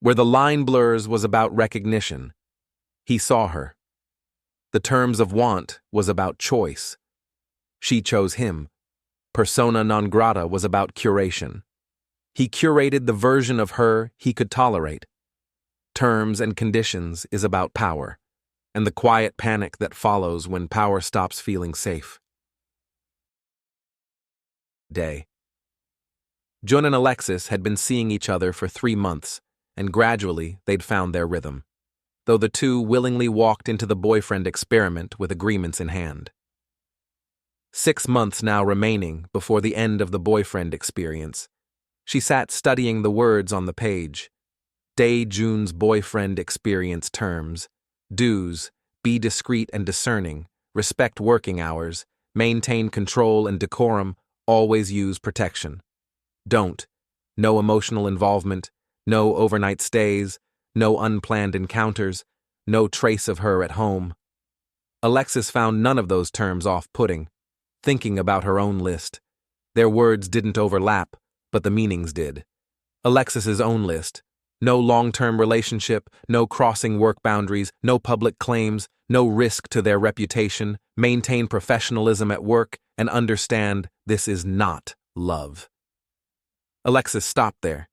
Where the line blurs was about recognition. He saw her. The terms of want was about choice. She chose him. Persona non grata was about curation. He curated the version of her he could tolerate. Terms and conditions is about power, and the quiet panic that follows when power stops feeling safe. Dae-Jun and Alexis had been seeing each other for 3 months, and gradually they'd found their rhythm, though the two willingly walked into the boyfriend experiment with agreements in hand. 6 months now remaining before the end of the boyfriend experience. She sat studying the words on the page. Dae-Jun's boyfriend experience terms: dues, be discreet and discerning, respect working hours, maintain control and decorum, always use protection. Don't, no emotional involvement, no overnight stays, no unplanned encounters, no trace of her at home. Alexis found none of those terms off-putting, thinking about her own list. Their words didn't overlap, but the meanings did. Alexis's own list: no long-term relationship, no crossing work boundaries, no public claims, no risk to their reputation, maintain professionalism at work, and understand this is not love. Alexis stopped there.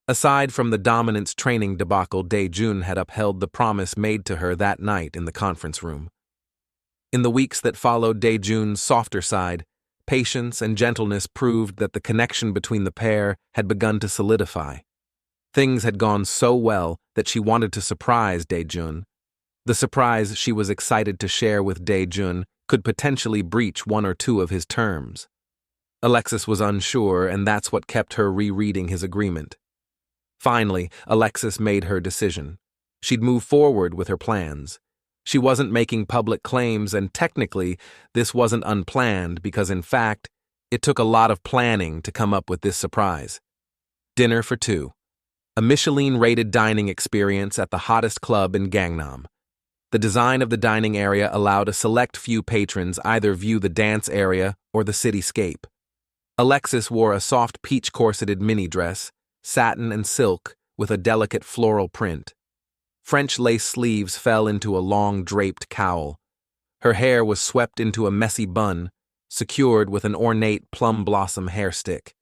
Aside from the dominance training debacle, Dae-Jun had upheld the promise made to her that night in the conference room. In the weeks that followed Dae-Jun's softer side, patience and gentleness proved that the connection between the pair had begun to solidify. Things had gone so well that she wanted to surprise Dae-Jun. The surprise she was excited to share with Dae-Jun could potentially breach 1 or 2 of his terms. Alexis was unsure, and that's what kept her rereading his agreement. Finally, Alexis made her decision. She'd move forward with her plans. She wasn't making public claims, and technically, this wasn't unplanned because, in fact, it took a lot of planning to come up with this surprise. Dinner for 2. A Michelin-rated dining experience at the hottest club in Gangnam. The design of the dining area allowed a select few patrons either view the dance area or the cityscape. Alexis wore a soft peach-corseted mini-dress, satin and silk, with a delicate floral print. French lace sleeves fell into a long draped cowl. Her hair was swept into a messy bun, secured with an ornate plum blossom hairstick.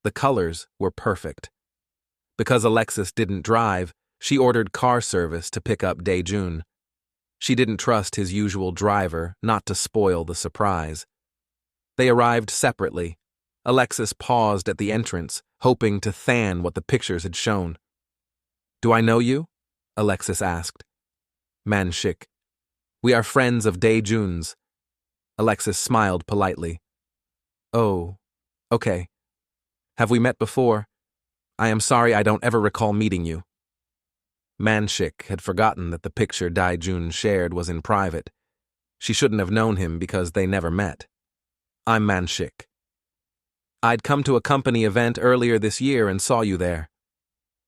The colors were perfect. Because Alexis didn't drive, she ordered car service to pick up Dae-Jun. She didn't trust his usual driver not to spoil the surprise. They arrived separately. Alexis paused at the entrance, hoping to fan what the pictures had shown. "Do I know you?" Alexis asked. "Man-shik. We are friends of Dae-Jun's." Alexis smiled politely. "Oh, okay. Have we met before? I am sorry I don't ever recall meeting you." Man-shik had forgotten that the picture Dae-Jun shared was in private. She shouldn't have known him because they never met. "I'm Man-shik. I'd come to a company event earlier this year and saw you there."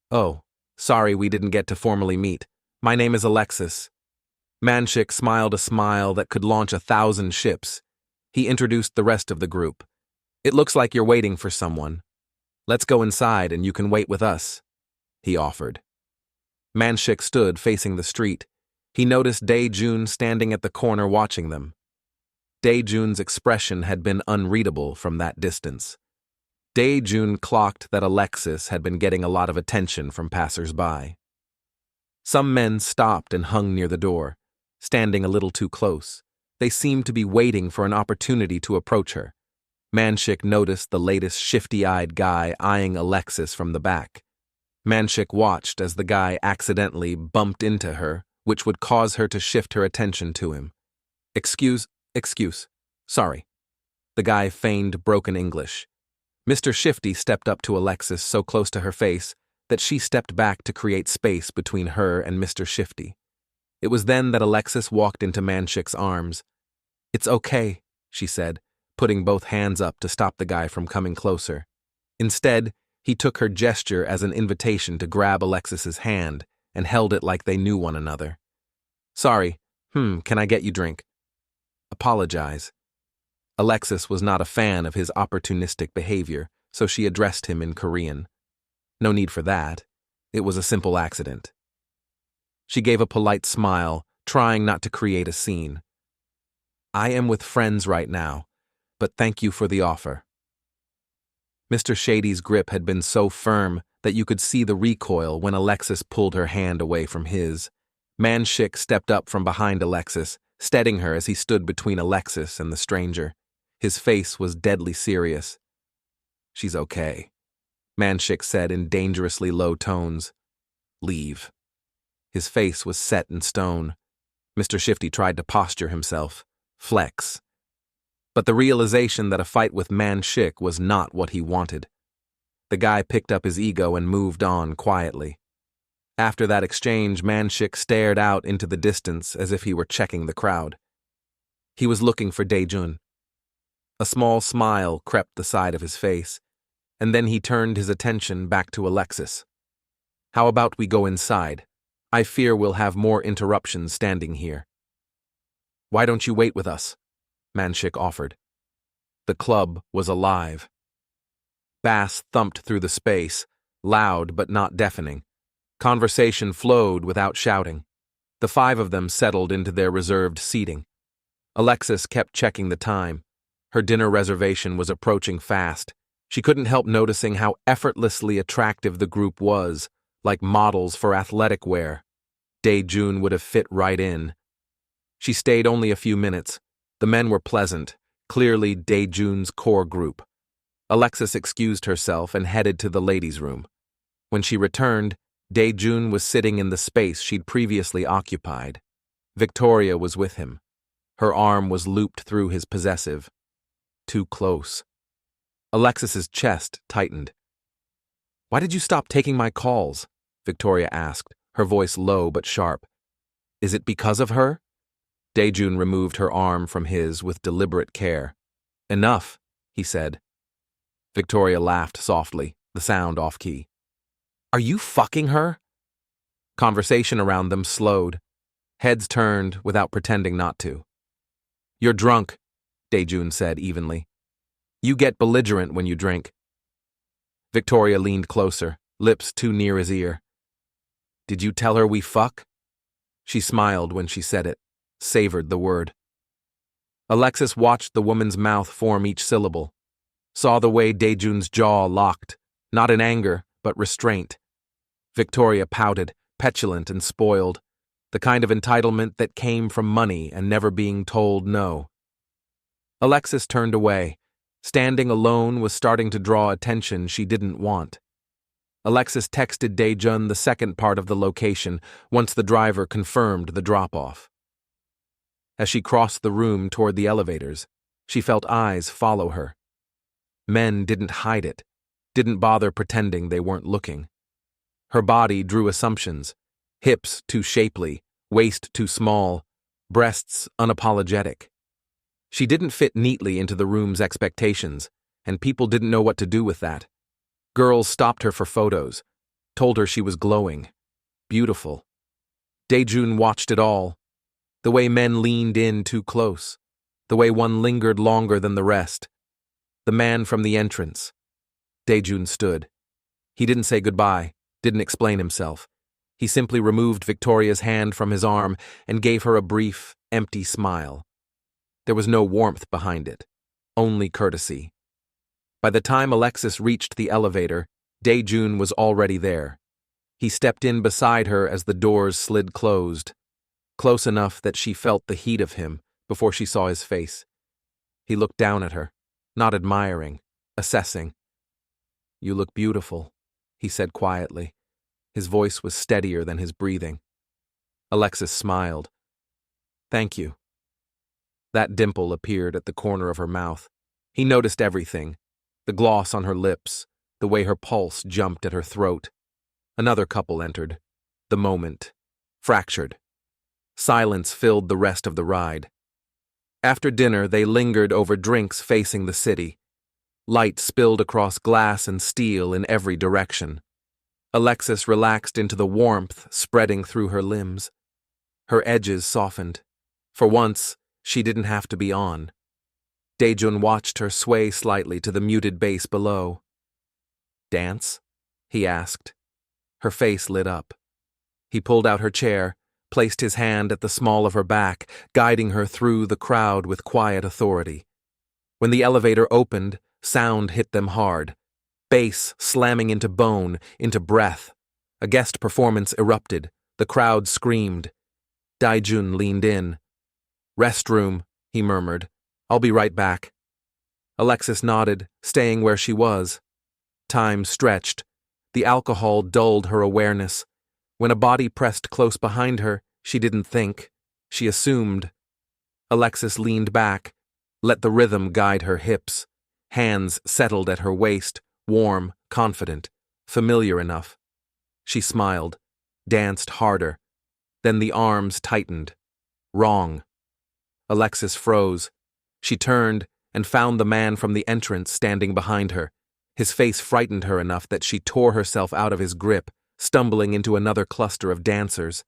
"Oh, sorry we didn't get to formally meet. My name is Alexis." Man-shik smiled a smile that could launch 1,000 ships. He introduced the rest of the group. "It looks like you're waiting for someone. Let's go inside and you can wait with us," he offered. Man-shik stood facing the street. He noticed Dae-Jun standing at the corner watching them. Dae-Jun's expression had been unreadable from that distance. Dae-Jun clocked that Alexis had been getting a lot of attention from passers-by. Some men stopped and hung near the door, standing a little too close. They seemed to be waiting for an opportunity to approach her. Man-shik noticed the latest shifty-eyed guy eyeing Alexis from the back. Man-shik watched as the guy accidentally bumped into her, which would cause her to shift her attention to him. Excuse, sorry." The guy feigned broken English. Mr. Shifty stepped up to Alexis so close to her face that she stepped back to create space between her and Mr. Shifty. It was then that Alexis walked into Man-shik's arms. "It's okay," she said, putting both hands up to stop the guy from coming closer. Instead, he took her gesture as an invitation to grab Alexis's hand and held it like they knew one another. "Sorry, can I get you drink?" "Apologize." Alexis was not a fan of his opportunistic behavior, so she addressed him in Korean. "No need for that. It was a simple accident. She gave a polite smile, trying not to create a scene. I am with friends right now, but thank you for the offer. Mr. Shady's grip had been so firm that you could see the recoil when Alexis pulled her hand away from his. Manshik stepped up from behind Alexis, steadying her as he stood between Alexis and the stranger. His face was deadly serious. She's okay, Manshik said in dangerously low tones. Leave. His face was set in stone. Mr. Shifty tried to posture himself, flex. But the realization that a fight with Manshik was not what he wanted. The guy picked up his ego and moved on quietly. After that exchange, Manshik stared out into the distance as if he were checking the crowd. He was looking for Dae-Jun. A small smile crept the side of his face, and then he turned his attention back to Alexis. How about we go inside? I fear we'll have more interruptions standing here. Why don't you wait with us? Manshik offered. The club was alive. Bass thumped through the space, loud but not deafening. Conversation flowed without shouting. The five of them settled into their reserved seating. Alexis kept checking the time. Her dinner reservation was approaching fast. She couldn't help noticing how effortlessly attractive the group was, like models for athletic wear. Dae-Jun would have fit right in. She stayed only a few minutes. The men were pleasant, clearly Dae-Jun's core group. Alexis excused herself and headed to the ladies' room. When she returned, Dae-Jun was sitting in the space she'd previously occupied. Victoria was with him. Her arm was looped through his possessive. Too close. Alexis's chest tightened. Why did you stop taking my calls? Victoria asked, her voice low but sharp. Is it because of her? Dae-Jun removed her arm from his with deliberate care. Enough, he said. Victoria laughed softly, the sound off-key. Are you fucking her? Conversation around them slowed. Heads turned without pretending not to. You're drunk, Dae-Jun said evenly. You get belligerent when you drink. Victoria leaned closer, lips too near his ear. Did you tell her we fuck? She smiled when she said it, savored the word. Alexis watched the woman's mouth form each syllable, saw the way Dae-Jun's jaw locked, not in anger, but restraint. Victoria pouted, petulant and spoiled, the kind of entitlement that came from money and never being told no. Alexis turned away. Standing alone was starting to draw attention she didn't want. Alexis texted Dae-Jun the second part of the location once the driver confirmed the drop-off. As she crossed the room toward the elevators, she felt eyes follow her. Men didn't hide it, didn't bother pretending they weren't looking. Her body drew assumptions, hips too shapely, waist too small, breasts unapologetic. She didn't fit neatly into the room's expectations, and people didn't know what to do with that. Girls stopped her for photos, told her she was glowing, beautiful. Dae-Jun watched it all, the way men leaned in too close, the way one lingered longer than the rest. The man from the entrance. Dae-Jun stood. He didn't say goodbye, didn't explain himself. He simply removed Victoria's hand from his arm and gave her a brief, empty smile. There was no warmth behind it, only courtesy. By the time Alexis reached the elevator, Dae-Jun was already there. He stepped in beside her as the doors slid closed, close enough that she felt the heat of him before she saw his face. He looked down at her, not admiring, assessing. You look beautiful, he said quietly. His voice was steadier than his breathing. Alexis smiled. Thank you. That dimple appeared at the corner of her mouth. He noticed everything, the gloss on her lips, the way her pulse jumped at her throat. Another couple entered. The moment. Fractured. Silence filled the rest of the ride. After dinner, they lingered over drinks facing the city. Light spilled across glass and steel in every direction. Alexis relaxed into the warmth spreading through her limbs. Her edges softened. For once, she didn't have to be on. Dae-Jun watched her sway slightly to the muted bass below. Dance? He asked. Her face lit up. He pulled out her chair, placed his hand at the small of her back, guiding her through the crowd with quiet authority. When the elevator opened, sound hit them hard. Bass slamming into bone, into breath. A guest performance erupted. The crowd screamed. Dae-Jun leaned in. "Restroom," he murmured. "I'll be right back." Alexis nodded, staying where she was. Time stretched. The alcohol dulled her awareness. When a body pressed close behind her, she didn't think. She assumed. Alexis leaned back, let the rhythm guide her hips. Hands settled at her waist, warm, confident, familiar enough. She smiled, danced harder. Then the arms tightened. Wrong. Alexis froze. She turned and found the man from the entrance standing behind her. His face frightened her enough that she tore herself out of his grip, stumbling into another cluster of dancers.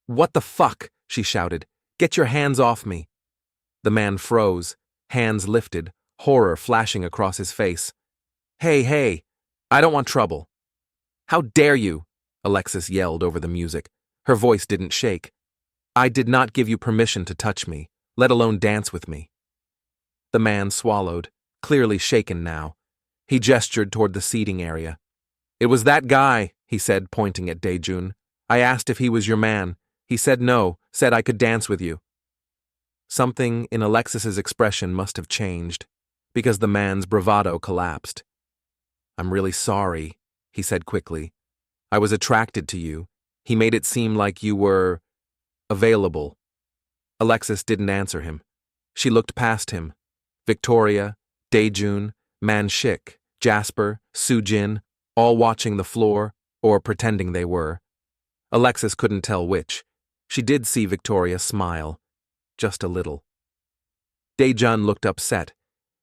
"What the fuck?" she shouted. "Get your hands off me." The man froze, hands lifted, horror flashing across his face. Hey, I don't want trouble." "How dare you?" Alexis yelled over the music. Her voice didn't shake. "I did not give you permission to touch me, let alone dance with me." The man swallowed, clearly shaken now. He gestured toward the seating area. "It was that guy," he said, pointing at Dae-Jun. "I asked if he was your man. He said no, said I could dance with you." Something in Alexis's expression must have changed, because the man's bravado collapsed. "I'm really sorry," he said quickly. "I was attracted to you. He made it seem like you were available." Alexis didn't answer him. She looked past him. Victoria, Dae-Jun, Man-shik, Jasper, Soo-jin, all watching the floor, or pretending they were. Alexis couldn't tell which. She did see Victoria smile. Just a little. Dae-Jun looked upset.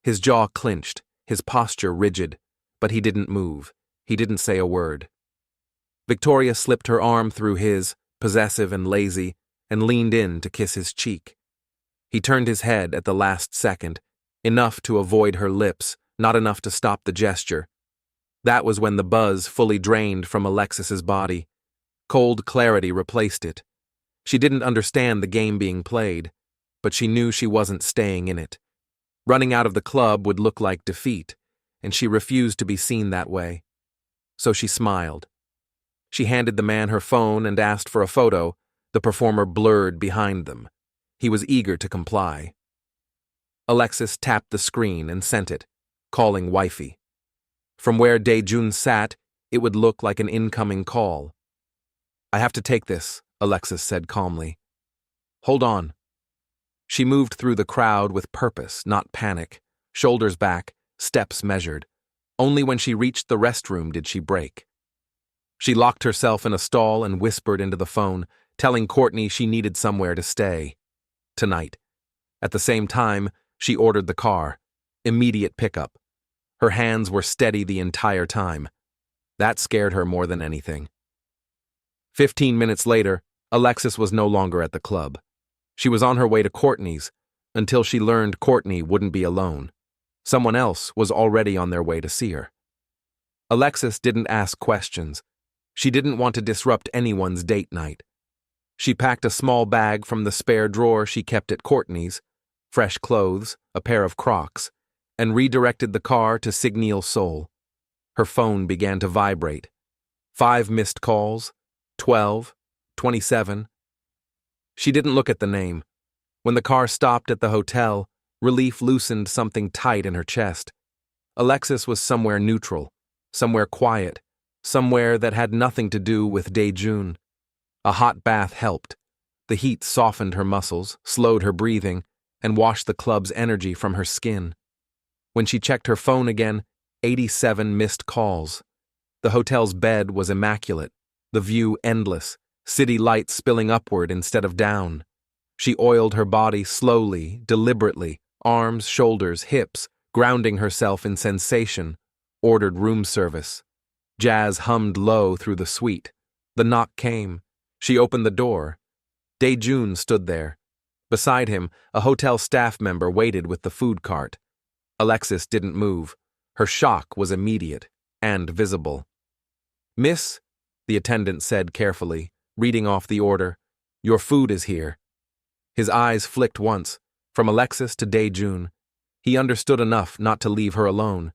His jaw clenched, his posture rigid, but he didn't move. He didn't say a word. Victoria slipped her arm through his, possessive and lazy, and leaned in to kiss his cheek. He turned his head at the last second, enough to avoid her lips, not enough to stop the gesture. That was when the buzz fully drained from Alexis's body. Cold clarity replaced it. She didn't understand the game being played, but she knew she wasn't staying in it. Running out of the club would look like defeat, and she refused to be seen that way. So she smiled. She handed the man her phone and asked for a photo. The performer blurred behind them. He was eager to comply. Alexis tapped the screen and sent it, calling wifey. From where Dae-Jun sat, it would look like an incoming call. "I have to take this," Alexis said calmly. "Hold on." She moved through the crowd with purpose, not panic, shoulders back, steps measured. Only when she reached the restroom did she break. She locked herself in a stall and whispered into the phone, telling Courtney she needed somewhere to stay. Tonight. At the same time, she ordered the car. Immediate pickup. Her hands were steady the entire time. That scared her more than anything. 15 minutes later, Alexis was no longer at the club. She was on her way to Courtney's, until she learned Courtney wouldn't be alone. Someone else was already on their way to see her. Alexis didn't ask questions. She didn't want to disrupt anyone's date night. She packed a small bag from the spare drawer she kept at Courtney's, fresh clothes, a pair of Crocs, and redirected the car to Signal Seoul. Her phone began to vibrate. 5 missed calls, 12, 27. She didn't look at the name. When the car stopped at the hotel, relief loosened something tight in her chest. Alexis was somewhere neutral, somewhere quiet, somewhere that had nothing to do with Dae-Jun. A hot bath helped. The heat softened her muscles, slowed her breathing, and washed the club's energy from her skin. When she checked her phone again, 87 missed calls. The hotel's bed was immaculate, the view endless, city lights spilling upward instead of down. She oiled her body slowly, deliberately, arms, shoulders, hips, grounding herself in sensation, ordered room service. Jazz hummed low through the suite. The knock came. She opened the door. Dae-Jun stood there. Beside him, a hotel staff member waited with the food cart. Alexis didn't move. Her shock was immediate and visible. "Miss," the attendant said carefully, reading off the order. Your food is here. His eyes flicked once, from Alexis to Dae-Jun. He understood enough not to leave her alone.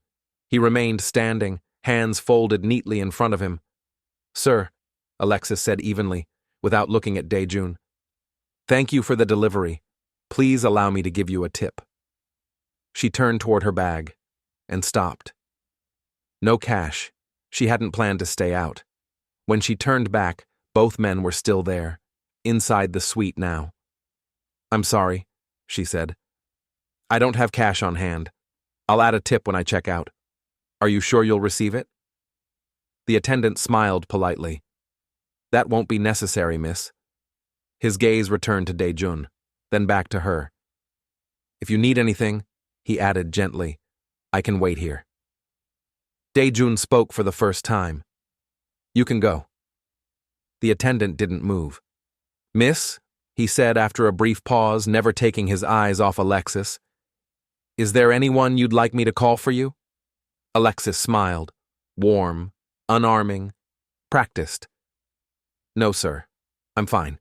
He remained standing, hands folded neatly in front of him. Sir, Alexis said evenly, without looking at Dae-Jun. Thank you for the delivery. Please allow me to give you a tip. She turned toward her bag and stopped. No cash. She hadn't planned to stay out. When she turned back, both men were still there, inside the suite now. I'm sorry, she said. I don't have cash on hand. I'll add a tip when I check out. Are you sure you'll receive it? The attendant smiled politely. That won't be necessary, miss. His gaze returned to Dae-Jun, then back to her. If you need anything, he added gently, I can wait here. Dae-Jun spoke for the first time. You can go. The attendant didn't move. Miss, he said after a brief pause, never taking his eyes off Alexis. Is there anyone you'd like me to call for you? Alexis smiled, warm, unarming, practiced. No, sir. I'm fine.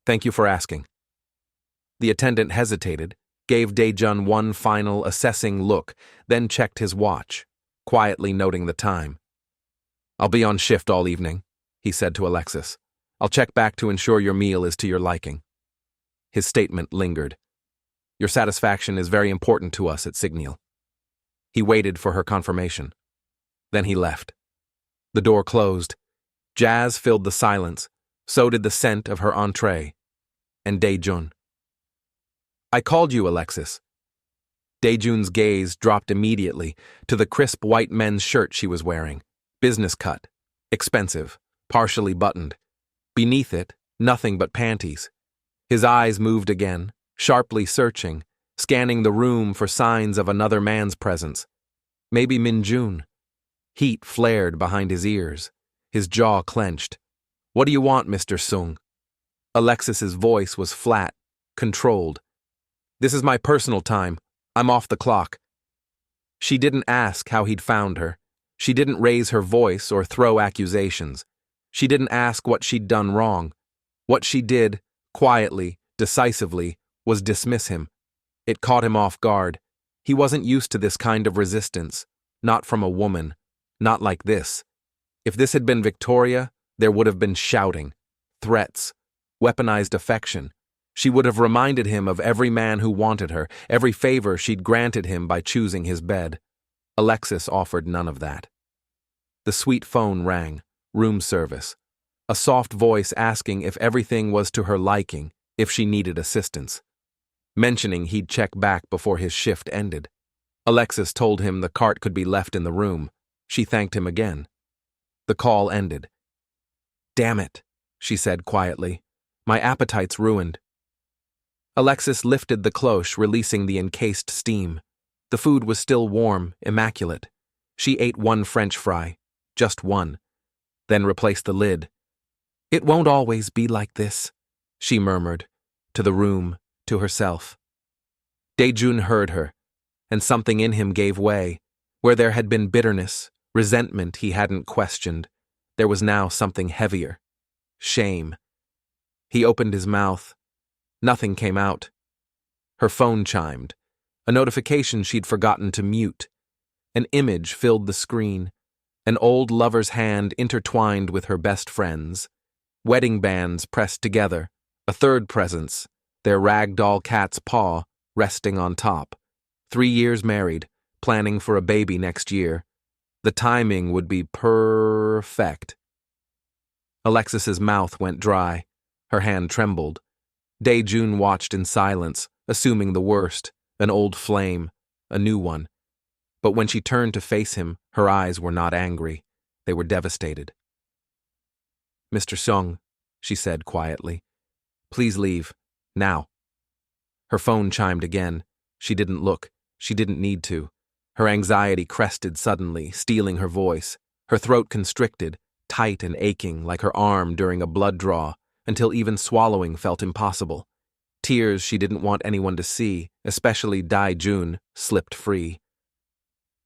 Thank you for asking. The attendant hesitated, gave Dae-Jun one final assessing look, then checked his watch, quietly noting the time. I'll be on shift all evening, he said to Alexis. I'll check back to ensure your meal is to your liking. His statement lingered. Your satisfaction is very important to us at Signal. He waited for her confirmation. Then he left. The door closed. Jazz filled the silence, so did the scent of her entree, and Dae-Jun. I called you, Alexis. Dae-Jun's gaze dropped immediately to the crisp white men's shirt she was wearing, business cut, expensive, partially buttoned. Beneath it, nothing but panties. His eyes moved again, sharply searching, scanning the room for signs of another man's presence. Maybe Min-Jun. Heat flared behind his ears. His jaw clenched. What do you want, Mr. Sung? Alexis's voice was flat, controlled. This is my personal time. I'm off the clock. She didn't ask how he'd found her. She didn't raise her voice or throw accusations. She didn't ask what she'd done wrong. What she did, quietly, decisively, was dismiss him. It caught him off guard. He wasn't used to this kind of resistance. Not from a woman. Not like this. If this had been Victoria, there would have been shouting, threats, weaponized affection. She would have reminded him of every man who wanted her, every favor she'd granted him by choosing his bed. Alexis offered none of that. The suite phone rang, room service. A soft voice asking if everything was to her liking, if she needed assistance. Mentioning he'd check back before his shift ended. Alexis told him the cart could be left in the room. She thanked him again. The call ended. Damn it, she said quietly. My appetite's ruined. Alexis lifted the cloche, releasing the encased steam. The food was still warm, immaculate. She ate one French fry, just one, then replaced the lid. It won't always be like this, she murmured, to the room, to herself. Dae-Jun heard her, and something in him gave way. Where there had been bitterness, resentment he hadn't questioned, there was now something heavier. Shame. He opened his mouth. Nothing came out. Her phone chimed, a notification she'd forgotten to mute. An image filled the screen, an old lover's hand intertwined with her best friend's. Wedding bands pressed together, a third presence, their ragdoll cat's paw resting on top. 3 years married, planning for a baby next year. The timing would be perfect. Alexis's mouth went dry. Her hand trembled. Dae-Jun watched in silence, assuming the worst, an old flame, a new one. But when she turned to face him, her eyes were not angry. They were devastated. Mr. Sung, she said quietly, please leave, now. Her phone chimed again. She didn't look. She didn't need to. Her anxiety crested suddenly, stealing her voice. Her throat constricted, tight and aching like her arm during a blood draw, until even swallowing felt impossible. Tears she didn't want anyone to see, especially Dae-Jun, slipped free.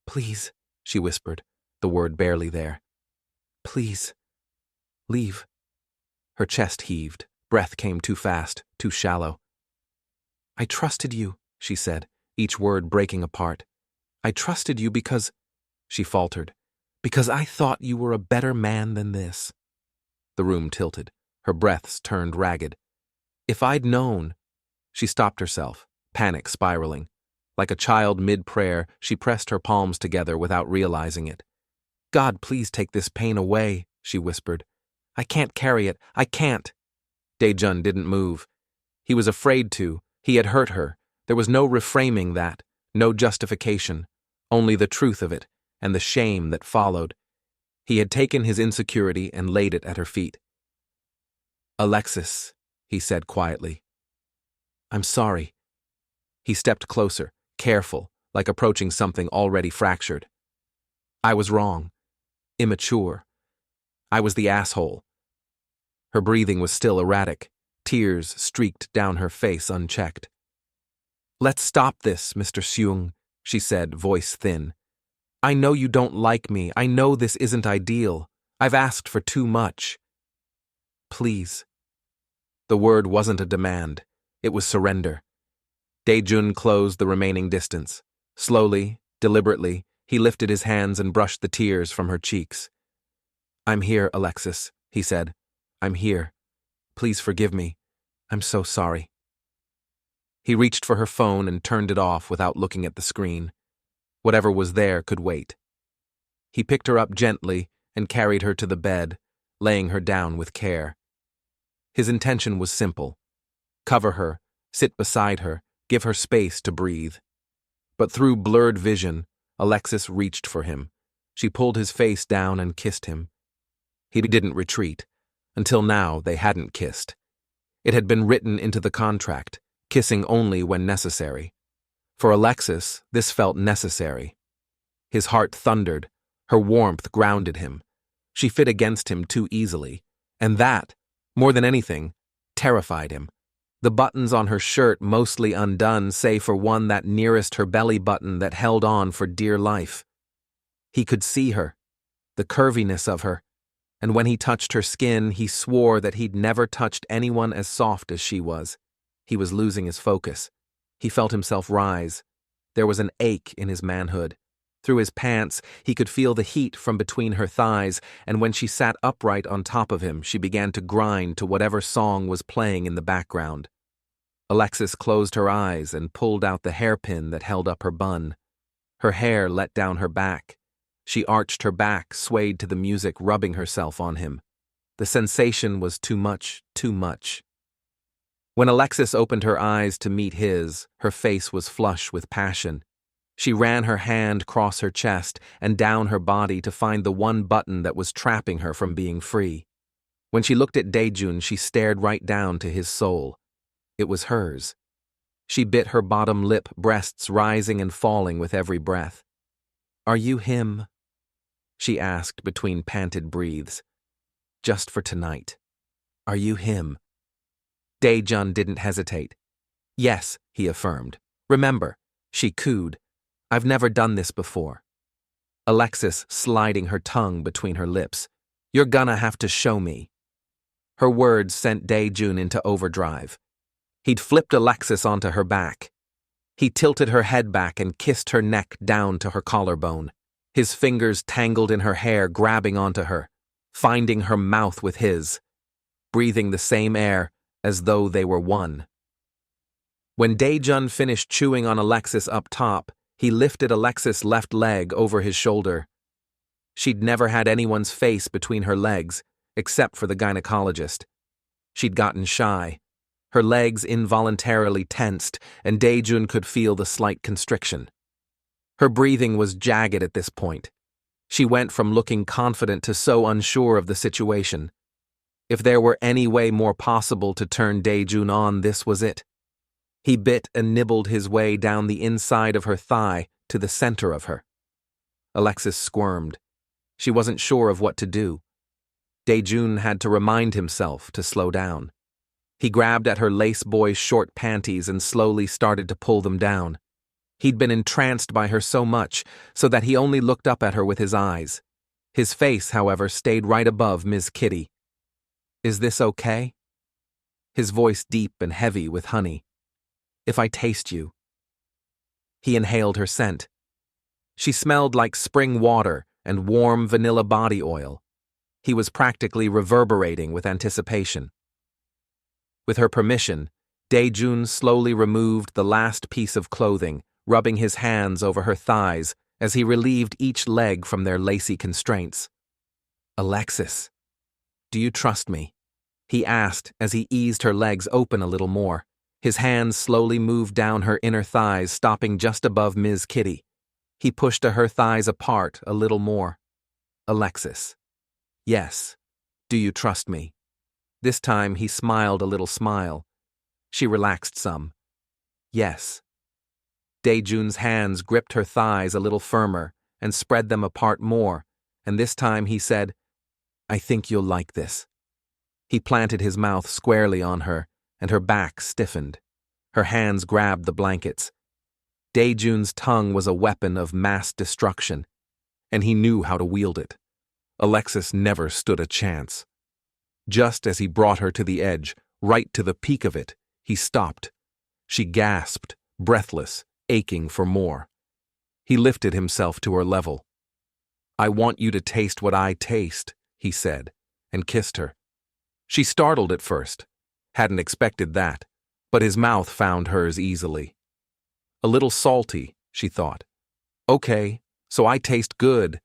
Please, she whispered, the word barely there. Please. Leave. Her chest heaved. Breath came too fast, too shallow. I trusted you, she said, each word breaking apart. I trusted you because, she faltered, because I thought you were a better man than this. The room tilted. Her breaths turned ragged. If I'd known. She stopped herself, panic spiraling. Like a child mid-prayer, she pressed her palms together without realizing it. God, please take this pain away, she whispered. I can't carry it. I can't. Dae-Jun didn't move. He was afraid to. He had hurt her. There was no reframing that, no justification, only the truth of it and the shame that followed. He had taken his insecurity and laid it at her feet. Alexis, he said quietly. I'm sorry. He stepped closer, careful, like approaching something already fractured. I was wrong. Immature. I was the asshole. Her breathing was still erratic. Tears streaked down her face unchecked. Let's stop this, Mr. Seung, she said, voice thin. I know you don't like me. I know this isn't ideal. I've asked for too much. Please. The word wasn't a demand. It was surrender. Dae-Jun closed the remaining distance. Slowly, deliberately, he lifted his hands and brushed the tears from her cheeks. I'm here, Alexis, he said. I'm here. Please forgive me. I'm so sorry. He reached for her phone and turned it off without looking at the screen. Whatever was there could wait. He picked her up gently and carried her to the bed, laying her down with care. His intention was simple. Cover her, sit beside her, give her space to breathe. But through blurred vision, Alexis reached for him. She pulled his face down and kissed him. He didn't retreat. Until now, they hadn't kissed. It had been written into the contract, kissing only when necessary. For Alexis, this felt necessary. His heart thundered. Her warmth grounded him. She fit against him too easily. And that, more than anything, terrified him. The buttons on her shirt mostly undone, save for one that nearest her belly button that held on for dear life. He could see her, the curviness of her, and when he touched her skin, he swore that he'd never touched anyone as soft as she was. He was losing his focus. He felt himself rise. There was an ache in his manhood. Through his pants, he could feel the heat from between her thighs, and when she sat upright on top of him, she began to grind to whatever song was playing in the background. Alexis closed her eyes and pulled out the hairpin that held up her bun. Her hair let down her back. She arched her back, swayed to the music, rubbing herself on him. The sensation was too much, too much. When Alexis opened her eyes to meet his, her face was flush with passion. She ran her hand across her chest and down her body to find the one button that was trapping her from being free. When she looked at Dae-Jun, she stared right down to his soul. It was hers. She bit her bottom lip, breasts rising and falling with every breath. Are you him? She asked between panted breaths. Just for tonight. Are you him? Dae-Jun didn't hesitate. Yes, he affirmed. Remember, she cooed. I've never done this before. Alexis sliding her tongue between her lips. You're gonna have to show me. Her words sent Dae-Jun into overdrive. He'd flipped Alexis onto her back. He tilted her head back and kissed her neck down to her collarbone. His fingers tangled in her hair, grabbing onto her, finding her mouth with his, breathing the same air as though they were one. When Dae-Jun finished chewing on Alexis up top, he lifted Alexis' left leg over his shoulder. She'd never had anyone's face between her legs, except for the gynecologist. She'd gotten shy. Her legs involuntarily tensed, and Dae-Jun could feel the slight constriction. Her breathing was jagged at this point. She went from looking confident to so unsure of the situation. If there were any way more possible to turn Dae-Jun on, this was it. He bit and nibbled his way down the inside of her thigh to the center of her. Alexis squirmed. She wasn't sure of what to do. Dae-Jun had to remind himself to slow down. He grabbed at her lace-boy short panties and slowly started to pull them down. He'd been entranced by her so much, so that he only looked up at her with his eyes. His face, however, stayed right above Ms. Kitty. Is this okay? His voice deep and heavy with honey. If I taste you. He inhaled her scent. She smelled like spring water and warm vanilla body oil. He was practically reverberating with anticipation. With her permission, Dae-Jun slowly removed the last piece of clothing, rubbing his hands over her thighs as he relieved each leg from their lacy constraints. Alexis, do you trust me? He asked as he eased her legs open a little more. His hands slowly moved down her inner thighs, stopping just above Ms. Kitty. He pushed her thighs apart a little more. Alexis. Yes. Do you trust me? This time he smiled a little smile. She relaxed some. Yes. Dae-Jun's hands gripped her thighs a little firmer and spread them apart more, and this time he said, I think you'll like this. He planted his mouth squarely on her, and her back stiffened. Her hands grabbed the blankets. Dae-Jun's tongue was a weapon of mass destruction, and he knew how to wield it. Alexis never stood a chance. Just as he brought her to the edge, right to the peak of it, he stopped. She gasped, breathless, aching for more. He lifted himself to her level. I want you to taste what I taste, he said, and kissed her. She startled at first, hadn't expected that, but his mouth found hers easily. A little salty, she thought. Okay, so I taste good.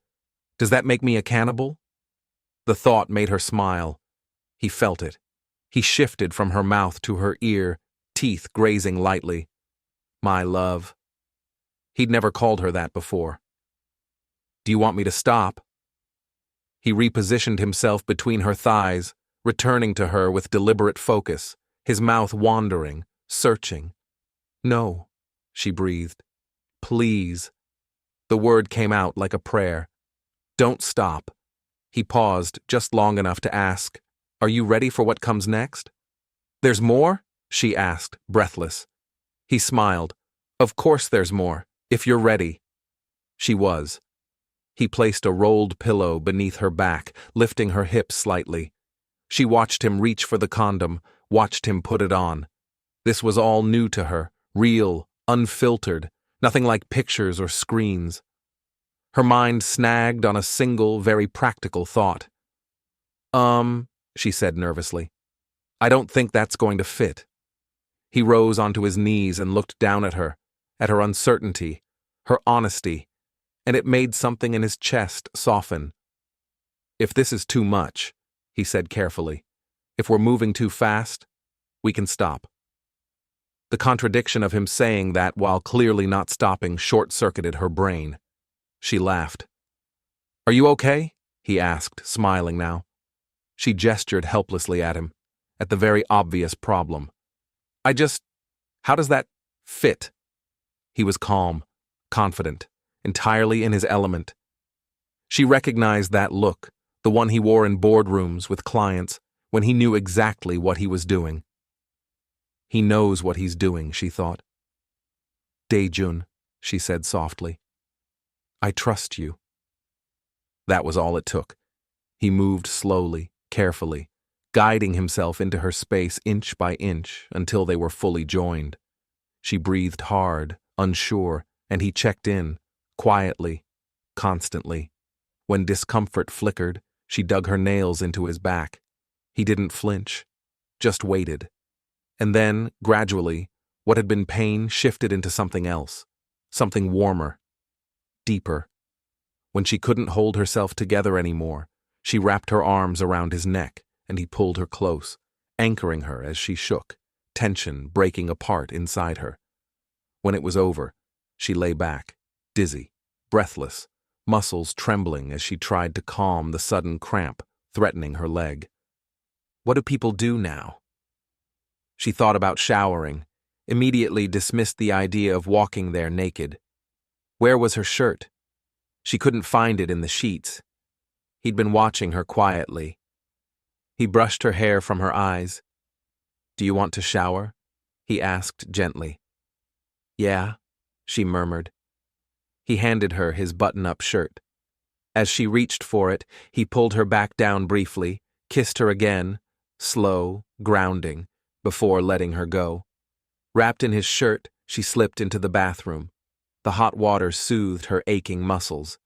Does that make me a cannibal? The thought made her smile. He felt it. He shifted from her mouth to her ear, teeth grazing lightly. My love. He'd never called her that before. Do you want me to stop? He repositioned himself between her thighs, returning to her with deliberate focus, his mouth wandering, searching. No, she breathed. Please. The word came out like a prayer. Don't stop. He paused just long enough to ask, Are you ready for what comes next? There's more? She asked, breathless. He smiled. Of course there's more, if you're ready. She was. He placed a rolled pillow beneath her back, lifting her hips slightly. She watched him reach for the condom, watched him put it on. This was all new to her, real, unfiltered, nothing like pictures or screens. Her mind snagged on a single, very practical thought. She said nervously. I don't think that's going to fit. He rose onto his knees and looked down at her uncertainty, her honesty, and it made something in his chest soften. If this is too much, he said carefully, if we're moving too fast, we can stop. The contradiction of him saying that while clearly not stopping short-circuited her brain. She laughed. Are you okay? He asked, smiling now. She gestured helplessly at him, at the very obvious problem. How does that fit? He was calm, confident, entirely in his element. She recognized that look, the one he wore in boardrooms with clients, when he knew exactly what he was doing. He knows what he's doing, she thought. Dae-Jun, she said softly. I trust you. That was all it took. He moved slowly, carefully, guiding himself into her space inch by inch until they were fully joined. She breathed hard, unsure, and he checked in, quietly, constantly. When discomfort flickered, she dug her nails into his back. He didn't flinch, just waited. And then, gradually, what had been pain shifted into something else, something warmer, deeper. When she couldn't hold herself together anymore, she wrapped her arms around his neck, and he pulled her close, anchoring her as she shook, tension breaking apart inside her. When it was over, she lay back, dizzy, breathless, muscles trembling as she tried to calm the sudden cramp threatening her leg. What do people do now? She thought about showering, immediately dismissed the idea of walking there naked. Where was her shirt? She couldn't find it in the sheets. He'd been watching her quietly. He brushed her hair from her eyes. Do you want to shower? He asked gently. Yeah, she murmured. He handed her his button-up shirt. As she reached for it, he pulled her back down briefly, kissed her again, slow, grounding, before letting her go. Wrapped in his shirt, she slipped into the bathroom. The hot water soothed her aching muscles.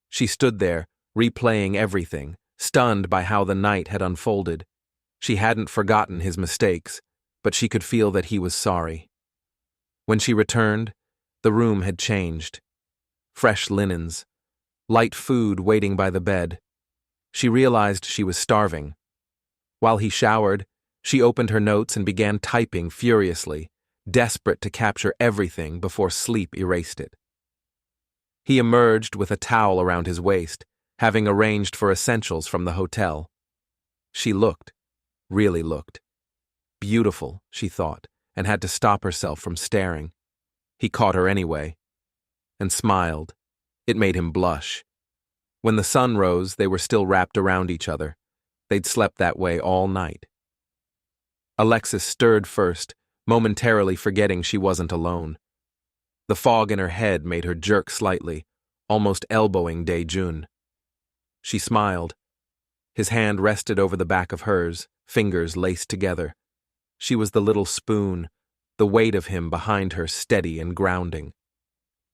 She stood there, replaying everything, stunned by how the night had unfolded. She hadn't forgotten his mistakes, but she could feel that he was sorry. When she returned, the room had changed. Fresh linens, light food waiting by the bed. She realized she was starving. While he showered, she opened her notes and began typing furiously, desperate to capture everything before sleep erased it. He emerged with a towel around his waist, having arranged for essentials from the hotel. She looked, really looked. Beautiful, she thought, and had to stop herself from staring. He caught her anyway, and smiled. It made him blush. When the sun rose, they were still wrapped around each other. They'd slept that way all night. Alexis stirred first, momentarily forgetting she wasn't alone. The fog in her head made her jerk slightly, almost elbowing Dae-Jun. She smiled. His hand rested over the back of hers, fingers laced together. She was the little spoon, the weight of him behind her steady and grounding.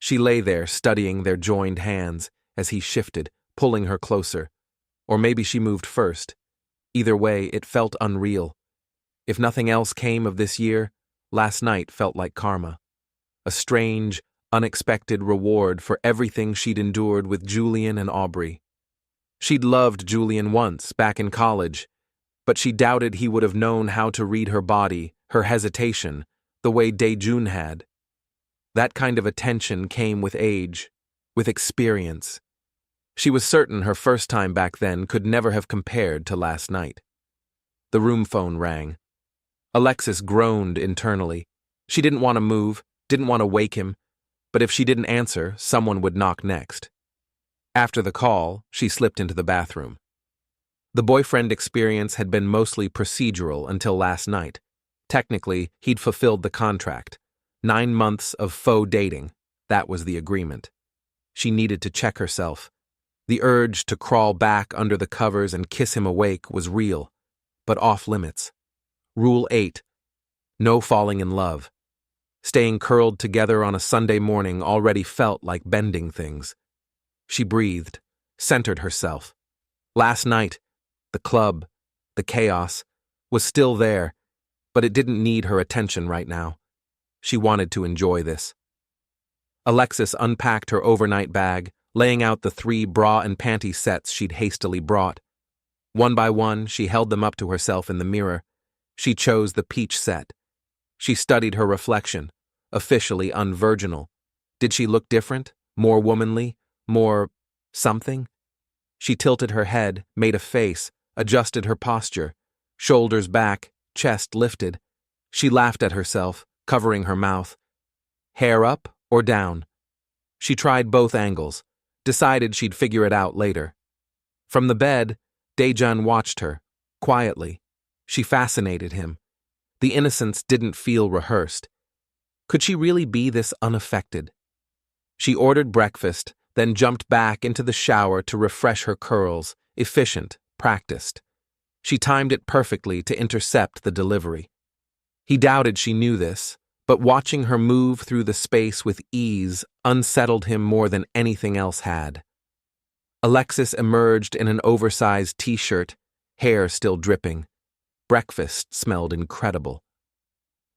She lay there studying their joined hands as he shifted, pulling her closer. Or maybe she moved first. Either way, it felt unreal. If nothing else came of this year, last night felt like karma. A strange, unexpected reward for everything she'd endured with Julian and Aubrey. She'd loved Julian once, back in college, but she doubted he would have known how to read her body, her hesitation, the way Dae-Jun had. That kind of attention came with age, with experience. She was certain her first time back then could never have compared to last night. The room phone rang. Alexis groaned internally. She didn't want to move, didn't want to wake him, but if she didn't answer, someone would knock next. After the call, she slipped into the bathroom. The boyfriend experience had been mostly procedural until last night. Technically, he'd fulfilled the contract. 9 months of faux dating. That was the agreement. She needed to check herself. The urge to crawl back under the covers and kiss him awake was real, but off limits. Rule 8. No falling in love. Staying curled together on a Sunday morning already felt like bending things. She breathed, centered herself. Last night, the club, the chaos, was still there, but it didn't need her attention right now. She wanted to enjoy this. Alexis unpacked her overnight bag, laying out the 3 bra and panty sets she'd hastily brought. One by one, she held them up to herself in the mirror. She chose the peach set. She studied her reflection, officially unvirginal. Did she look different, more womanly, more something? She tilted her head, made a face, adjusted her posture, shoulders back, chest lifted. She laughed at herself, covering her mouth. Hair up or down? She tried both angles, decided she'd figure it out later. From the bed, Dae-Jun watched her, quietly. She fascinated him. The innocence didn't feel rehearsed. Could she really be this unaffected? She ordered breakfast, then jumped back into the shower to refresh her curls, efficient, practiced. She timed it perfectly to intercept the delivery. He doubted she knew this, but watching her move through the space with ease unsettled him more than anything else had. Alexis emerged in an oversized t-shirt, hair still dripping. Breakfast smelled incredible.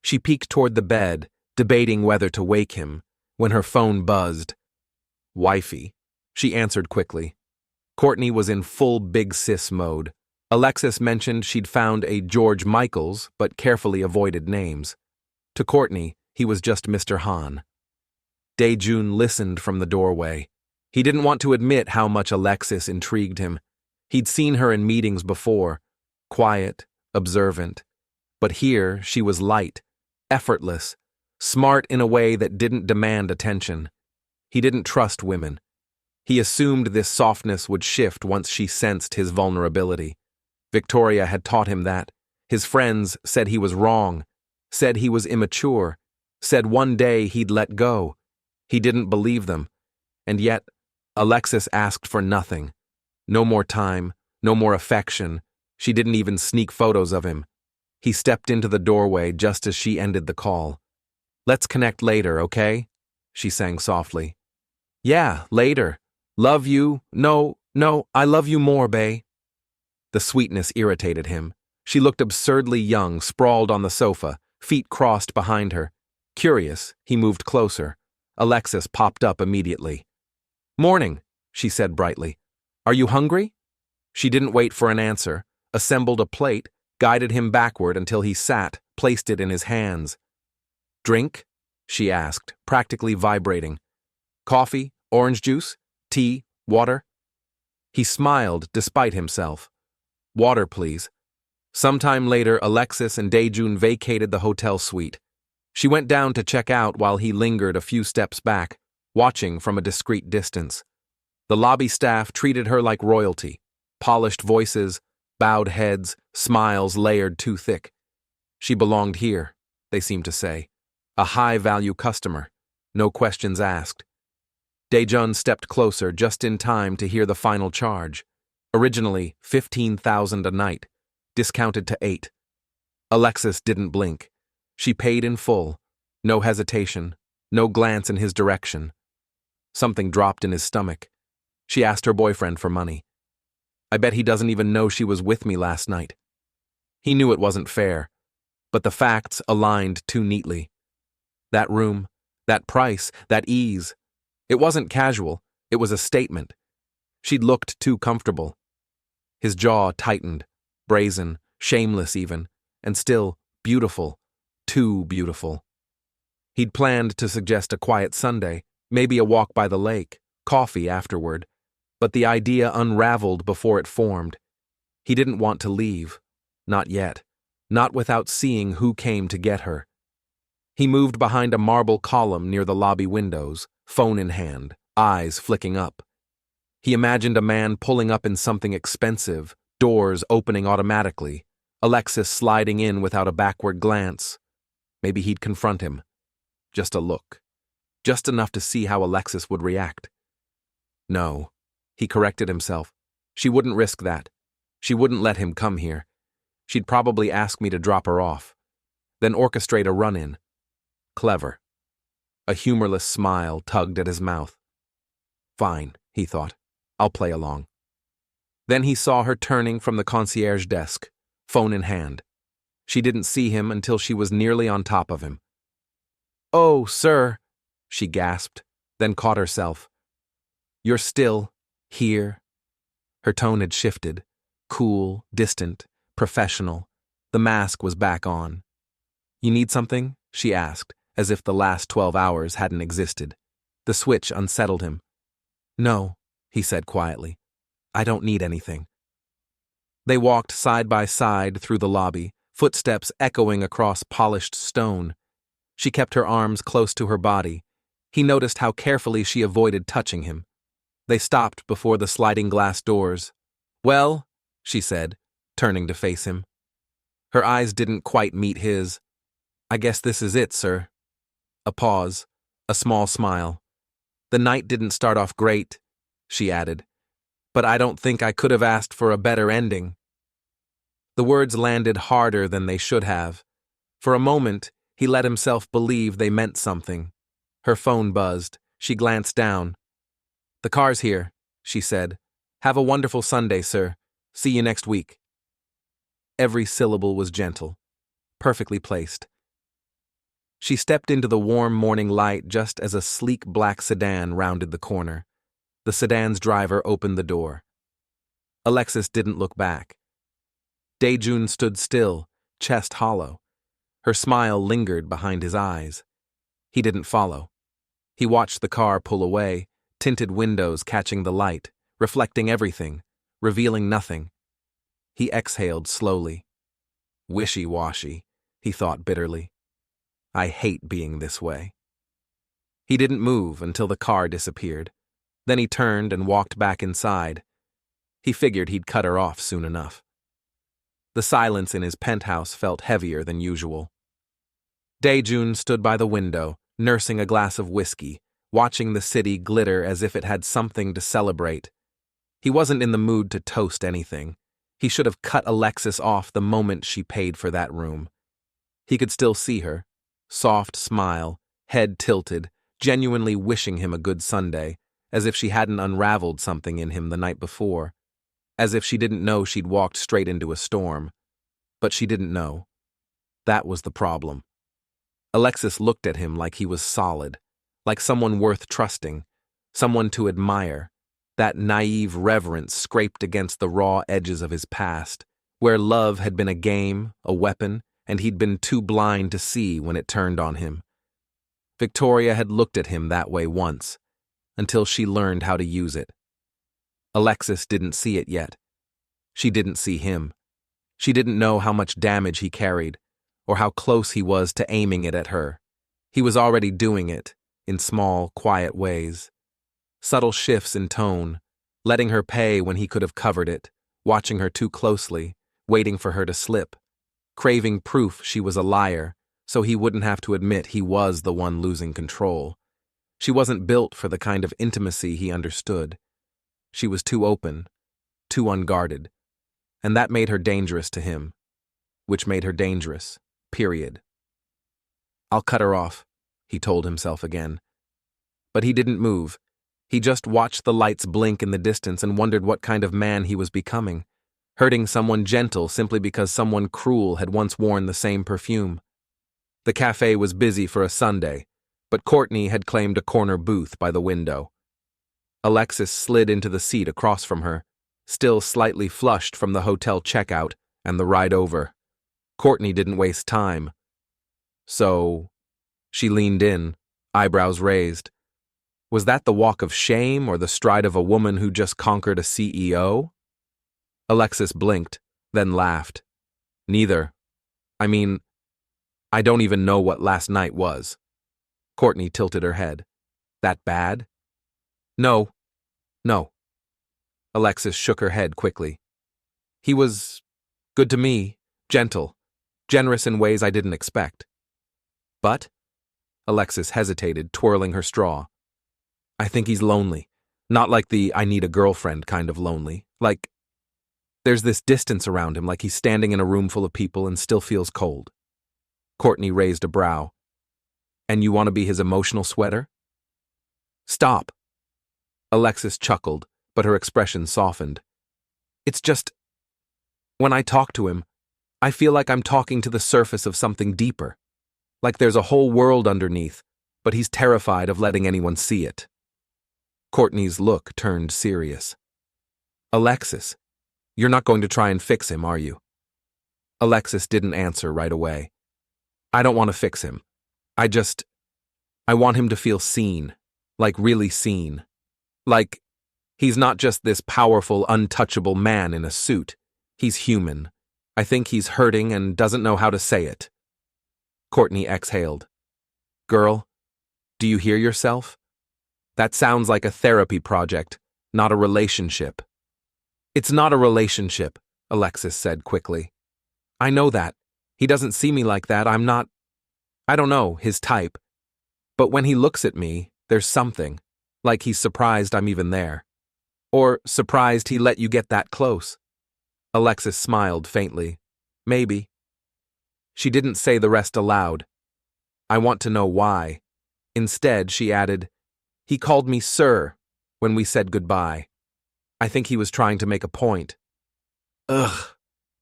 She peeked toward the bed, debating whether to wake him, when her phone buzzed. Wifey, she answered quickly. Courtney was in full big sis mode. Alexis mentioned she'd found a George Michaels, but carefully avoided names. To Courtney, he was just Mr. Han. Dae-Jun listened from the doorway. He didn't want to admit how much Alexis intrigued him. He'd seen her in meetings before, quiet, observant. But here, she was light, effortless, smart in a way that didn't demand attention. He didn't trust women. He assumed this softness would shift once she sensed his vulnerability. Victoria had taught him that. His friends said he was wrong, said he was immature, said one day he'd let go. He didn't believe them. And yet, Alexis asked for nothing. No more time, no more affection. She didn't even sneak photos of him. He stepped into the doorway just as she ended the call. "Let's connect later, okay?" she sang softly. "Yeah, later. Love you. No, I love you more, bae." The sweetness irritated him. She looked absurdly young, sprawled on the sofa, feet crossed behind her. Curious, he moved closer. Alexis popped up immediately. "Morning," she said brightly. "Are you hungry?" She didn't wait for an answer, assembled a plate, guided him backward until he sat, placed it in his hands. "Drink?" she asked, practically vibrating. "Coffee, orange juice, tea, water?" He smiled despite himself. "Water, please." Sometime later, Alexis and Dae-Jun vacated the hotel suite. She went down to check out while he lingered a few steps back, watching from a discreet distance. The lobby staff treated her like royalty. Polished voices, bowed heads, smiles layered too thick. She belonged here, they seemed to say. A high-value customer, no questions asked. Dae-Jun stepped closer just in time to hear the final charge. Originally, $15,000 a night, discounted to $8,000. Alexis didn't blink. She paid in full. No hesitation, no glance in his direction. Something dropped in his stomach. She asked her boyfriend for money. "I bet he doesn't even know she was with me last night." He knew it wasn't fair, but the facts aligned too neatly. That room, that price, that ease. It wasn't casual, it was a statement. She'd looked too comfortable. His jaw tightened, brazen, shameless even, and still beautiful, too beautiful. He'd planned to suggest a quiet Sunday, maybe a walk by the lake, coffee afterward, but the idea unraveled before it formed. He didn't want to leave, not yet, not without seeing who came to get her. He moved behind a marble column near the lobby windows, phone in hand, eyes flicking up. He imagined a man pulling up in something expensive, doors opening automatically, Alexis sliding in without a backward glance. Maybe he'd confront him. Just a look. Just enough to see how Alexis would react. No, he corrected himself. She wouldn't risk that. She wouldn't let him come here. She'd probably ask me to drop her off, then orchestrate a run-in. Clever. A humorless smile tugged at his mouth. Fine, he thought. I'll play along. Then he saw her turning from the concierge desk, phone in hand. She didn't see him until she was nearly on top of him. "Oh, sir," she gasped, then caught herself. "You're still here?" Her tone had shifted. Cool, distant, professional. The mask was back on. "You need something?" she asked, as if the last 12 hours hadn't existed. The switch unsettled him. "No," he said quietly. "I don't need anything." They walked side by side through the lobby, footsteps echoing across polished stone. She kept her arms close to her body. He noticed how carefully she avoided touching him. They stopped before the sliding glass doors. "Well," she said, turning to face him. Her eyes didn't quite meet his. "I guess this is it, sir." A pause, a small smile. "The night didn't start off great," she added, "but I don't think I could have asked for a better ending." The words landed harder than they should have. For a moment, he let himself believe they meant something. Her phone buzzed. She glanced down. "The car's here," she said. "Have a wonderful Sunday, sir. See you next week." Every syllable was gentle, perfectly placed. She stepped into the warm morning light just as a sleek black sedan rounded the corner. The sedan's driver opened the door. Alexis didn't look back. Dae-Jun stood still, chest hollow. Her smile lingered behind his eyes. He didn't follow. He watched the car pull away, tinted windows catching the light, reflecting everything, revealing nothing. He exhaled slowly. Wishy-washy, he thought bitterly. I hate being this way. He didn't move until the car disappeared. Then he turned and walked back inside. He figured he'd cut her off soon enough. The silence in his penthouse felt heavier than usual. Dae-Jun stood by the window, nursing a glass of whiskey, watching the city glitter as if it had something to celebrate. He wasn't in the mood to toast anything. He should have cut Alexis off the moment she paid for that room. He could still see her, soft smile, head tilted, genuinely wishing him a good Sunday, as if she hadn't unraveled something in him the night before, as if she didn't know she'd walked straight into a storm. But she didn't know. That was the problem. Alexis looked at him like he was solid, like someone worth trusting, someone to admire. That naive reverence scraped against the raw edges of his past, where love had been a game, a weapon, and he'd been too blind to see when it turned on him. Victoria had looked at him that way once, until she learned how to use it. Alexis didn't see it yet. She didn't see him. She didn't know how much damage he carried, or how close he was to aiming it at her. He was already doing it, in small, quiet ways. Subtle shifts in tone, letting her pay when he could have covered it, watching her too closely, waiting for her to slip, craving proof she was a liar, so he wouldn't have to admit he was the one losing control. She wasn't built for the kind of intimacy he understood. She was too open, too unguarded, and that made her dangerous to him, which made her dangerous, period. I'll cut her off, he told himself again. But he didn't move. He just watched the lights blink in the distance and wondered what kind of man he was becoming, hurting someone gentle simply because someone cruel had once worn the same perfume. The cafe was busy for a Sunday, but Courtney had claimed a corner booth by the window. Alexis slid into the seat across from her, still slightly flushed from the hotel checkout and the ride over. Courtney didn't waste time. So, she leaned in, eyebrows raised. Was that the walk of shame or the stride of a woman who just conquered a CEO? Alexis blinked, then laughed. Neither. I don't even know what last night was. Courtney tilted her head. That bad? No. Alexis shook her head quickly. He was good to me, gentle, generous in ways I didn't expect. But? Alexis hesitated, twirling her straw. I think he's lonely. Not like the I need a girlfriend kind of lonely. Like, there's this distance around him, like he's standing in a room full of people and still feels cold. Courtney raised a brow. And you want to be his emotional sweater? Stop. Alexis chuckled, but her expression softened. It's just, when I talk to him, I feel like I'm talking to the surface of something deeper. Like there's a whole world underneath, but he's terrified of letting anyone see it. Courtney's look turned serious. Alexis, you're not going to try and fix him, are you? Alexis didn't answer right away. I don't want to fix him. I want him to feel seen, like really seen. Like, he's not just this powerful, untouchable man in a suit. He's human. I think he's hurting and doesn't know how to say it. Courtney exhaled. Girl, do you hear yourself? That sounds like a therapy project, not a relationship. It's not a relationship, Alexis said quickly. I know that. He doesn't see me like that. I don't know, his type. But when he looks at me, there's something, like he's surprised I'm even there. Or surprised he let you get that close. Alexis smiled faintly. Maybe. She didn't say the rest aloud. I want to know why. Instead, she added, he called me sir when we said goodbye. I think he was trying to make a point. Ugh,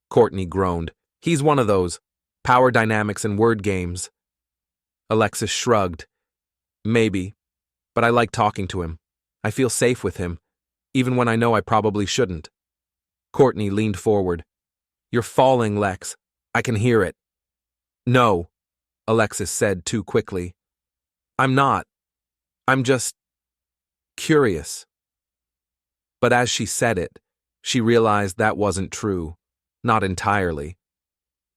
Courtney groaned. He's one of those power dynamics and word games. Alexis shrugged. Maybe, but I like talking to him. I feel safe with him, even when I know I probably shouldn't. Courtney leaned forward. You're falling, Lex. I can hear it. No, Alexis said too quickly. I'm not. I'm just curious. But as she said it, she realized that wasn't true. Not entirely.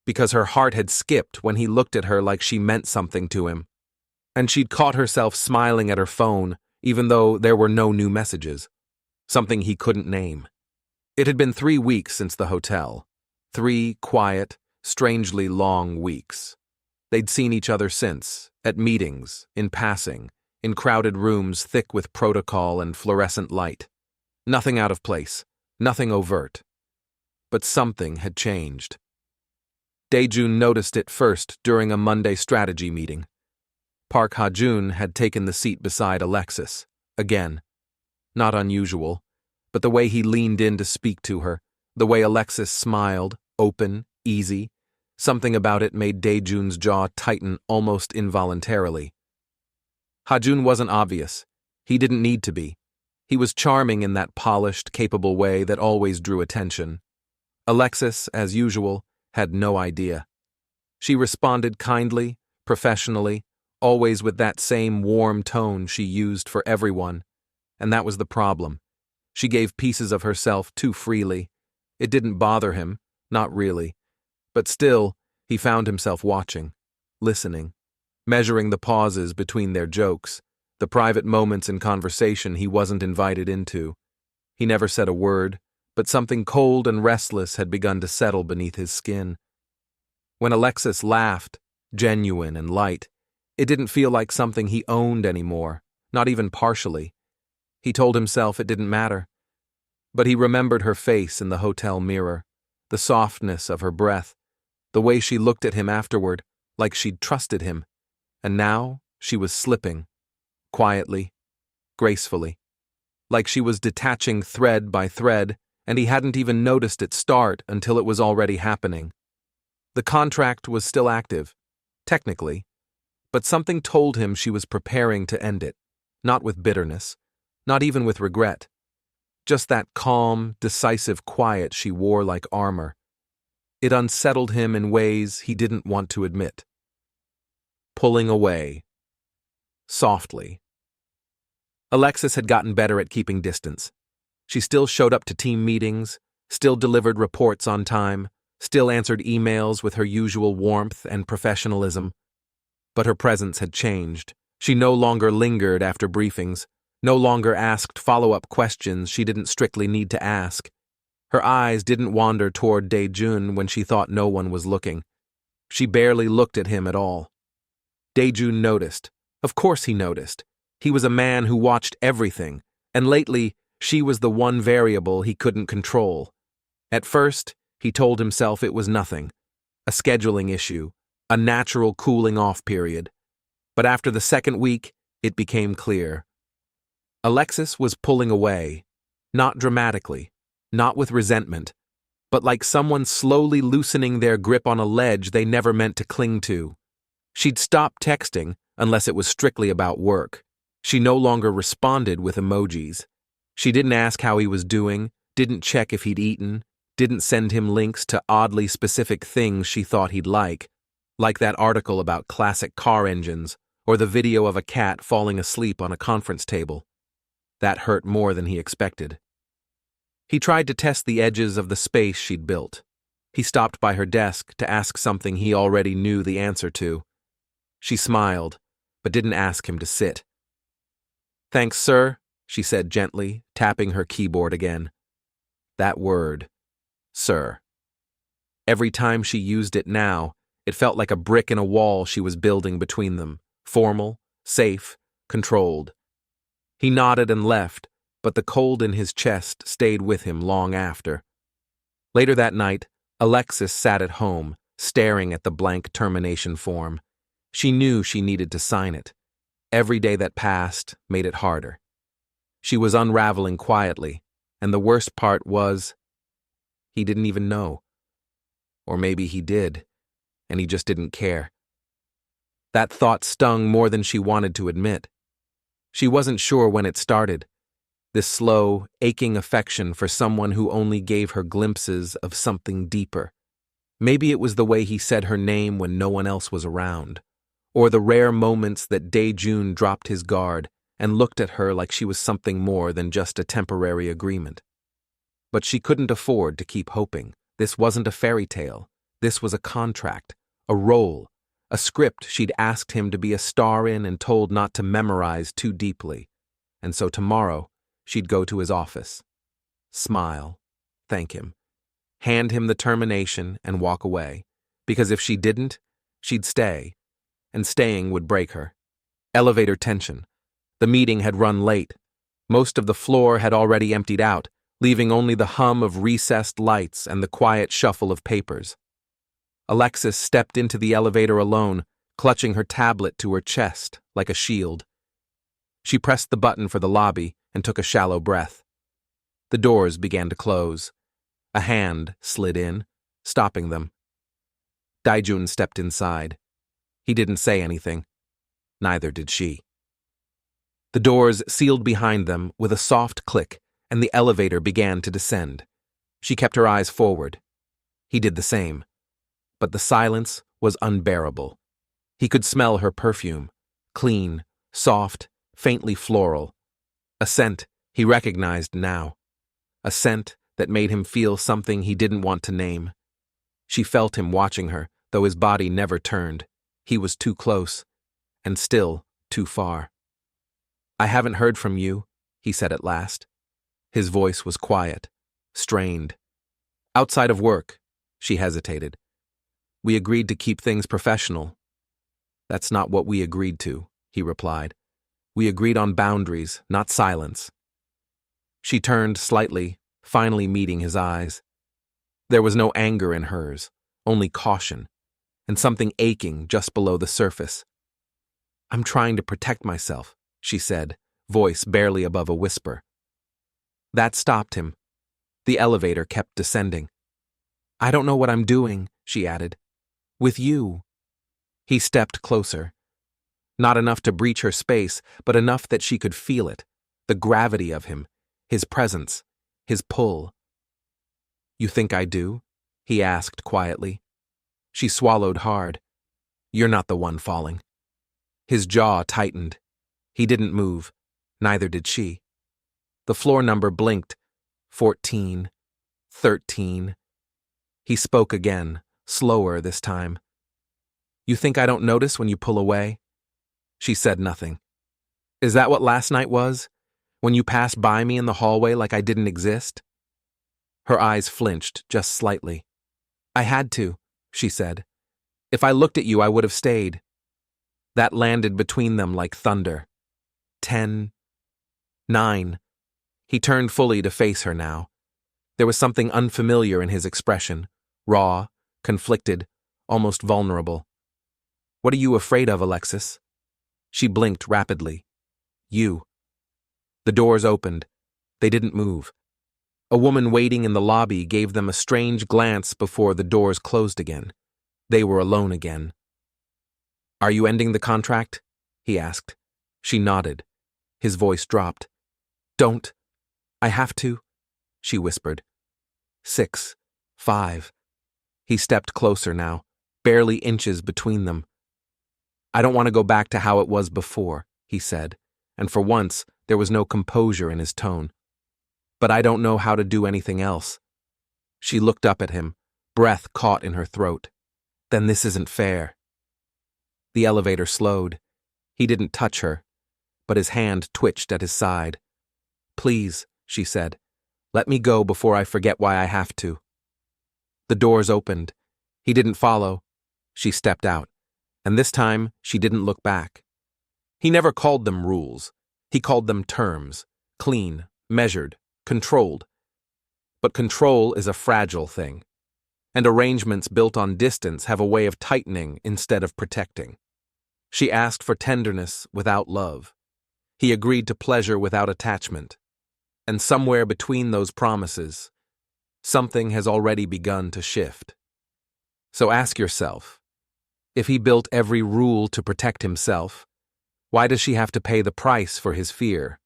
Because her heart had skipped when he looked at her like she meant something to him. And she'd caught herself smiling at her phone, even though there were no new messages. Something he couldn't name. It had been 3 weeks since the hotel. 3 quiet, strangely long weeks. They'd seen each other since, at meetings, in passing, in crowded rooms thick with protocol and fluorescent light. Nothing out of place, nothing overt. but something had changed. Dae-Jun noticed it first during a Monday strategy meeting. Park Ha-jun had taken the seat beside Alexis, again. Not unusual, but the way he leaned in to speak to her, the way Alexis smiled, open, easy, something about it made Dae-Jun's jaw tighten almost involuntarily. Ha-jun wasn't obvious. He didn't need to be. He was charming in that polished, capable way that always drew attention. Alexis, as usual, had no idea. She responded kindly, professionally, always with that same warm tone she used for everyone. And that was the problem. She gave pieces of herself too freely. It didn't bother him, not really. But still, he found himself watching, listening, measuring the pauses between their jokes, the private moments in conversation he wasn't invited into. He never said a word, but something cold and restless had begun to settle beneath his skin. When Alexis laughed, genuine and light, it didn't feel like something he owned anymore, not even partially. He told himself it didn't matter. But he remembered her face in the hotel mirror, the softness of her breath, the way she looked at him afterward, like she'd trusted him. And now she was slipping, quietly, gracefully, like she was detaching thread by thread, and he hadn't even noticed it start until it was already happening. The contract was still active, technically, but something told him she was preparing to end it, not with bitterness, not even with regret. Just that calm, decisive quiet she wore like armor. It unsettled him in ways he didn't want to admit. Pulling away. Softly. Alexis had gotten better at keeping distance. She still showed up to team meetings, still delivered reports on time, still answered emails with her usual warmth and professionalism. But her presence had changed. She no longer lingered after briefings, no longer asked follow-up questions she didn't strictly need to ask. Her eyes didn't wander toward Dae-Jun when she thought no one was looking. She barely looked at him at all. Dae-Jun noticed. Of course he noticed. He was a man who watched everything, and lately, she was the one variable he couldn't control. At first, he told himself it was nothing, a scheduling issue, a natural cooling-off period. But after the second week, it became clear. Alexis was pulling away, not dramatically, not with resentment, but like someone slowly loosening their grip on a ledge they never meant to cling to. She'd stopped texting unless it was strictly about work. She no longer responded with emojis. She didn't ask how he was doing, didn't check if he'd eaten, didn't send him links to oddly specific things she thought he'd like that article about classic car engines or the video of a cat falling asleep on a conference table. That hurt more than he expected. He tried to test the edges of the space she'd built. He stopped by her desk to ask something he already knew the answer to. She smiled, but didn't ask him to sit. "Thanks, sir," she said gently, tapping her keyboard again. That word, sir. Every time she used it now, it felt like a brick in a wall she was building between them, formal, safe, controlled. He nodded and left, but the cold in his chest stayed with him long after. Later that night, Alexis sat at home, staring at the blank termination form. She knew she needed to sign it. Every day that passed made it harder. She was unraveling quietly, and the worst part was, he didn't even know. Or maybe he did, and he just didn't care. That thought stung more than she wanted to admit. She wasn't sure when it started, this slow, aching affection for someone who only gave her glimpses of something deeper. Maybe it was the way he said her name when no one else was around, or the rare moments that Dae-Jun dropped his guard and looked at her like she was something more than just a temporary agreement. But she couldn't afford to keep hoping. This wasn't a fairy tale. This was a contract, a role, a script she'd asked him to be a star in and told not to memorize too deeply. And so tomorrow, she'd go to his office, smile, thank him, hand him the termination and walk away, because if she didn't, she'd stay, and staying would break her. Elevator tension. The meeting had run late. Most of the floor had already emptied out, leaving only the hum of recessed lights and the quiet shuffle of papers. Alexis stepped into the elevator alone, clutching her tablet to her chest like a shield. She pressed the button for the lobby and took a shallow breath. The doors began to close. A hand slid in, stopping them. Dae-Jun stepped inside. He didn't say anything. Neither did she. The doors sealed behind them with a soft click, and the elevator began to descend. She kept her eyes forward. He did the same. But the silence was unbearable. He could smell her perfume, clean, soft, faintly floral. A scent he recognized now. A scent that made him feel something he didn't want to name. She felt him watching her, though his body never turned. He was too close, and still too far. "I haven't heard from you," he said at last. His voice was quiet, strained. "Outside of work," she hesitated. "We agreed to keep things professional." "That's not what we agreed to," he replied. "We agreed on boundaries, not silence." She turned slightly, finally meeting his eyes. There was no anger in hers, only caution, and something aching just below the surface. "I'm trying to protect myself," she said, voice barely above a whisper. That stopped him. The elevator kept descending. "I don't know what I'm doing," she added. "With you." He stepped closer. Not enough to breach her space, but enough that she could feel it, the gravity of him, his presence, his pull. "You think I do?" he asked quietly. She swallowed hard. "You're not the one falling." His jaw tightened. He didn't move. Neither did she. The floor number blinked. 14. 13. He spoke again, slower this time. "You think I don't notice when you pull away?" She said nothing. "Is that what last night was? When you passed by me in the hallway like I didn't exist?" Her eyes flinched just slightly. "I had to," she said. "If I looked at you, I would have stayed." That landed between them like thunder. 10. 9. He turned fully to face her now. There was something unfamiliar in his expression, raw, conflicted, almost vulnerable. "What are you afraid of, Alexis?" She blinked rapidly. "You." The doors opened. They didn't move. A woman waiting in the lobby gave them a strange glance before the doors closed again. They were alone again. "Are you ending the contract?" he asked. She nodded. His voice dropped. "Don't. I have to," she whispered. 6. 5. He stepped closer now, barely inches between them. "I don't want to go back to how it was before," he said, and for once there was no composure in his tone. "But I don't know how to do anything else." She looked up at him, breath caught in her throat. "Then this isn't fair." The elevator slowed. He didn't touch her, but his hand twitched at his side. "Please," she said, "let me go before I forget why I have to." The doors opened. He didn't follow. She stepped out, and this time she didn't look back. He never called them rules. He called them terms, clean, measured, controlled. But control is a fragile thing, and arrangements built on distance have a way of tightening instead of protecting. She asked for tenderness without love. He agreed to pleasure without attachment. And somewhere between those promises, something has already begun to shift. So ask yourself, if he built every rule to protect himself, why does she have to pay the price for his fear?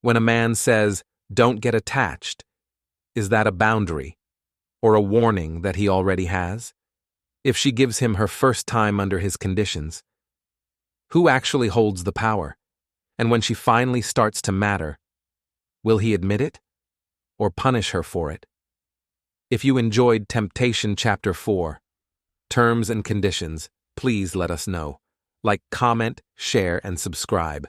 When a man says, "Don't get attached," is that a boundary or a warning that he already has? If she gives him her first time under his conditions, who actually holds the power? And when she finally starts to matter, will he admit it or punish her for it? If you enjoyed Temptation Chapter 4, Terms and Conditions, please let us know. Like, comment, share, and subscribe.